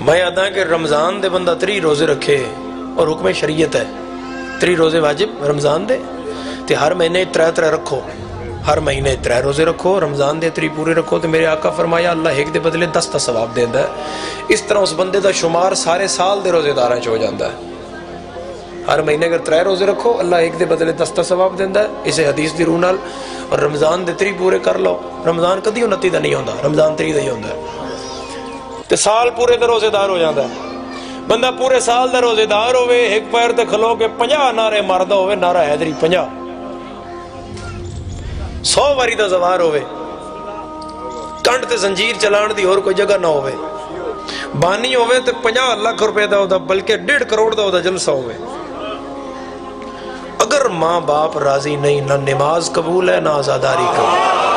میں آدھا کہ رمضان دے بندہ 3 روزے رکھے اور حکم شریعت ہے 3 روزے واجب رمضان دے تے ہر مہینے 3 رکھو، ہر مہینے 3 روزے رکھو، رمضان دے 3 پورے رکھو تو میرے آقا فرمایا اللہ ایک دے بدلے 10 کا ثواب دیندا ہے۔ اس طرح اس بندے دا شمار سارے سال دے روزے داراں چ ہو جاندا ہے۔ ہر مہینے اگر 3 روزے رکھو اللہ ایک دے بدلے 10 کا ثواب دیندا ہے اسے حدیث دی روح نال۔ اور رمضان دے 3 پورے کر لو، رمضان کدی 29 دا نہیں ہوندا، رمضان 3 دا ہی ہوندا ہے تے سال پورے دا روزے دار ہو جاندا ہے۔ بندہ پورے سال دا روزے دار ہوئے، ایک پیر تے کھلو کے 50 نعرے ماردا ہوئے، نعرہ حیدری 50 100 واری دا زوار ہوئے، کنڈ تے زنجیر چلان دی اور کوئی جگہ نہ ہوئے، بانی ہوئے تے 50 لاکھ روپے دا ہوتا بلکہ 1.5 کروڑ دا ہوتا جلسہ ہوئے، اگر ماں باپ راضی نہیں نہ نماز قبول ہے نہ عزاداری قبول۔